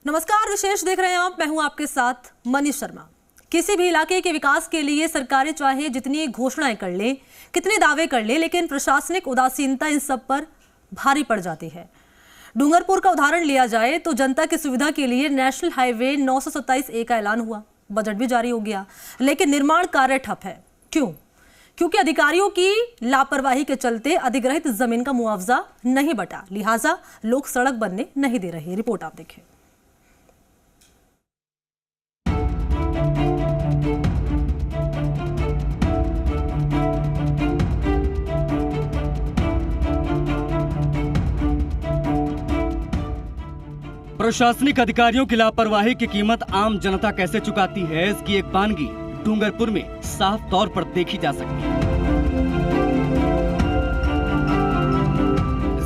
नमस्कार, विशेष देख रहे हैं आप। मैं हूं आपके साथ मनीष शर्मा। किसी भी इलाके के विकास के लिए सरकारें चाहे जितनी घोषणाएं कर ले, कितने दावे कर ले, लेकिन प्रशासनिक उदासीनता इन सब पर भारी पड़ जाती है। डूंगरपुर का उदाहरण लिया जाए तो जनता की सुविधा के लिए नेशनल हाईवे 927A का ऐलान हुआ, बजट भी जारी हो गया, लेकिन निर्माण कार्य ठप है। क्यों? क्योंकि अधिकारियों की लापरवाही के चलते अधिग्रहित जमीन का मुआवजा नहीं बटा, लिहाजा लोग सड़क बनने नहीं दे रहे। रिपोर्ट आप देखें। प्रशासनिक अधिकारियों की लापरवाही की कीमत आम जनता कैसे चुकाती है, इसकी एक वानगी डूंगरपुर में साफ तौर पर देखी जा सकती है।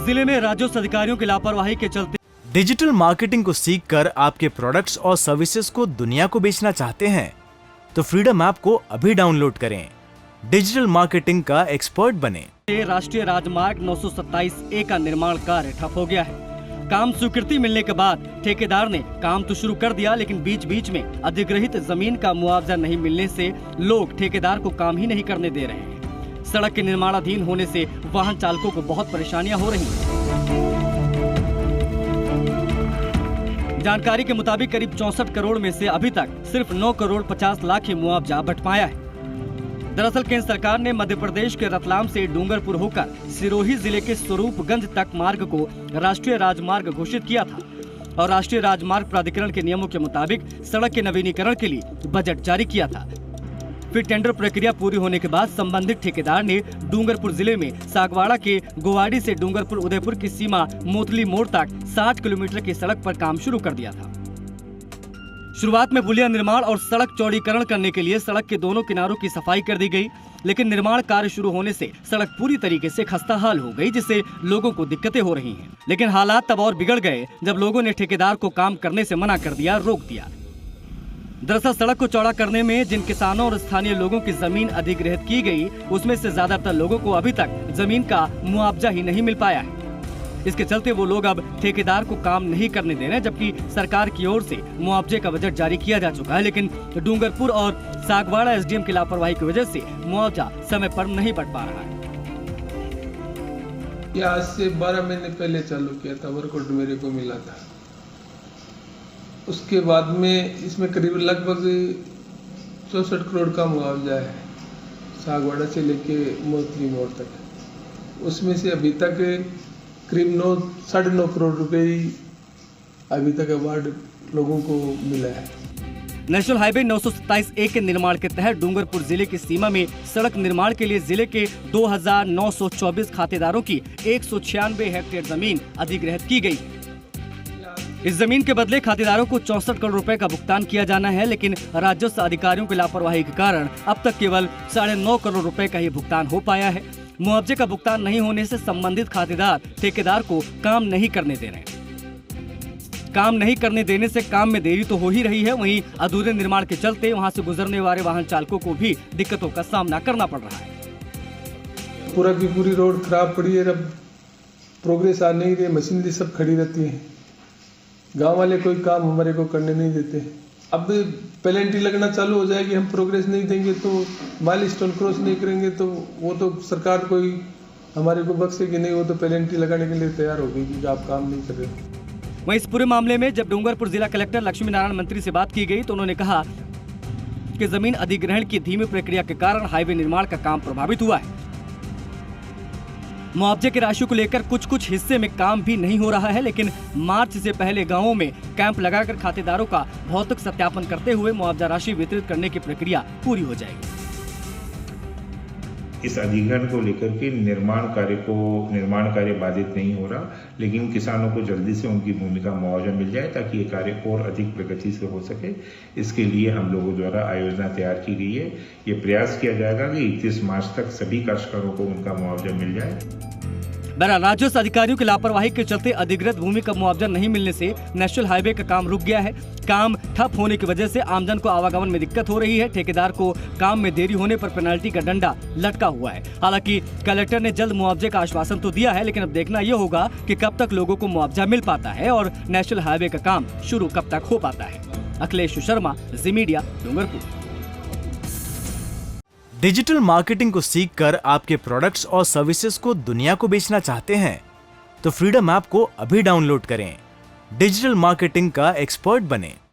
जिले में राजस्व अधिकारियों की लापरवाही के चलते डिजिटल मार्केटिंग को सीखकर आपके प्रोडक्ट्स और सर्विसेज को दुनिया को बेचना चाहते हैं तो फ्रीडम ऐप को अभी डाउनलोड करें। डिजिटल मार्केटिंग का एक्सपर्ट बने। राष्ट्रीय राजमार्ग 927A का निर्माण कार्य ठप हो गया है। काम स्वीकृति मिलने के बाद ठेकेदार ने काम तो शुरू कर दिया, लेकिन बीच बीच में अधिग्रहित जमीन का मुआवजा नहीं मिलने से लोग ठेकेदार को काम ही नहीं करने दे रहे हैं। सड़क के निर्माणाधीन होने से वाहन चालकों को बहुत परेशानियां हो रही हैं। जानकारी के मुताबिक करीब 64 करोड़ में से अभी तक सिर्फ 9 करोड़ 50 लाख ही मुआवजा बट पाया है। दरअसल केंद्र सरकार ने मध्य प्रदेश के रतलाम से डूंगरपुर होकर सिरोही जिले के स्वरूपगंज तक मार्ग को राष्ट्रीय राजमार्ग घोषित किया था और राष्ट्रीय राजमार्ग प्राधिकरण के नियमों के मुताबिक सड़क के नवीनीकरण के लिए बजट जारी किया था। फिर टेंडर प्रक्रिया पूरी होने के बाद संबंधित ठेकेदार ने डूंगरपुर जिले में सागवाड़ा के गोवाड़ी से डूंगरपुर उदयपुर की सीमा मोतली मोड़ तक 60 किलोमीटर की सड़क पर काम शुरू कर दिया था। शुरुआत में पुलिया निर्माण और सड़क चौड़ीकरण करने के लिए सड़क के दोनों किनारों की सफाई कर दी गई, लेकिन निर्माण कार्य शुरू होने से सड़क पूरी तरीके से खस्ताहाल हो गई, जिससे लोगों को दिक्कतें हो रही हैं। लेकिन हालात तब और बिगड़ गए जब लोगों ने ठेकेदार को काम करने से मना कर दिया, रोक दिया। दरअसल सड़क को चौड़ा करने में जिन किसानों और स्थानीय लोगों की जमीन अधिग्रहित की गई, उसमें से ज्यादातर लोगों को अभी तक जमीन का मुआवजा ही नहीं मिल पाया है। इसके चलते वो लोग अब ठेकेदार को काम नहीं करने दे रहे, जबकि सरकार की ओर से मुआवजे का बजट जारी किया जा चुका है, लेकिन डूंगरपुर और सागवाड़ा एसडीएम की लापरवाही की वजह से मुआवजा समय पर नहीं बढ़ पा रहा है। ये आज से 12 महीने पहले चालू किया था, वर्क ऑर्डर मेरे को मिला था। उसके बाद में इसमें करीब लगभग 64 करोड़ का मुआवजा है, सागवाड़ा से लेके मोतली मोड़ तक। उसमें से अभी तक करीब 9-9.5 करोड़ रुपए ही अभी तक अवार्ड लोगों को मिला है। नेशनल हाईवे 927A के निर्माण के तहत डूंगरपुर जिले की सीमा में सड़क निर्माण के लिए जिले के 2924 खातेदारों की 196 हेक्टेयर जमीन अधिग्रहित की गई। इस जमीन के बदले खातेदारों को 64 करोड़ रुपए का भुगतान किया जाना है, लेकिन राजस्व अधिकारियों की लापरवाही के कारण अब तक केवल 9.5 करोड़ रुपए का ही भुगतान हो पाया है। मुआवजे का भुगतान नहीं होने से संबंधित खातेदार ठेकेदार को काम नहीं करने दे रहे हैं। काम नहीं करने देने से काम में देरी तो हो ही रही है, वहीं अधूरे निर्माण के चलते वहां से गुजरने वाले वाहन चालकों को भी दिक्कतों का सामना करना पड़ रहा है। पूरा की पूरी रोड खराब पड़ी है, अब प्रोग्रेस आ नहीं रही, मशीनरी सब खड़ी रहती है। गांव वाले कोई काम हमारे को करने नहीं देते। अब पेनल्टी लगना चालू हो जाएगी, हम प्रोग्रेस नहीं देंगे तो माइलस्टोन क्रॉस नहीं करेंगे तो वो तो सरकार कोई हमारे को बख्शेगी नहीं, वो तो पेनल्टी लगाने के लिए तैयार हो गई कि आप काम नहीं कर रहे हो। वहीं इस पूरे मामले में जब डूंगरपुर जिला कलेक्टर लक्ष्मी नारायण मंत्री से बात की गई तो उन्होंने कहा कि जमीन अधिग्रहण की धीमी प्रक्रिया के कारण हाईवे निर्माण का काम प्रभावित हुआ है। मुआवजे की राशि को लेकर कुछ हिस्से में काम भी नहीं हो रहा है, लेकिन मार्च से पहले गांवों में कैंप लगाकर खातेदारों का भौतिक सत्यापन करते हुए मुआवजा राशि वितरित करने की प्रक्रिया पूरी हो जाएगी। इस अधिग्रहण को लेकर के निर्माण कार्य बाधित नहीं हो रहा, लेकिन किसानों को जल्दी से उनकी भूमि का मुआवजा मिल जाए ताकि ये कार्य और अधिक प्रगति से हो सके। इसके लिए हम लोगों द्वारा आयोजना तैयार की गई है। ये प्रयास किया जाएगा कि 31 मार्च तक सभी काश्तकारों को उनका मुआवजा मिल जाए। बहरहाल राजस्व अधिकारियों की लापरवाही के चलते अधिकृत भूमि का मुआवजा नहीं मिलने से नेशनल हाईवे का काम रुक गया है। काम ठप होने की वजह से आमजन को आवागमन में दिक्कत हो रही है। ठेकेदार को काम में देरी होने पर पेनल्टी का डंडा लटका हुआ है। हालांकि कलेक्टर ने जल्द मुआवजे का आश्वासन तो दिया है, लेकिन अब देखना यह होगा कि कब तक लोगों को मुआवजा मिल पाता है और नेशनल हाईवे का काम शुरू कब तक हो पाता है। अखिलेश शर्मा, जी मीडिया, डूंगरपुर। डिजिटल मार्केटिंग को सीखकर आपके प्रोडक्ट्स और सर्विसेज को दुनिया को बेचना चाहते हैं तो फ्रीडम ऐप को अभी डाउनलोड करें। डिजिटल मार्केटिंग का एक्सपर्ट बनें।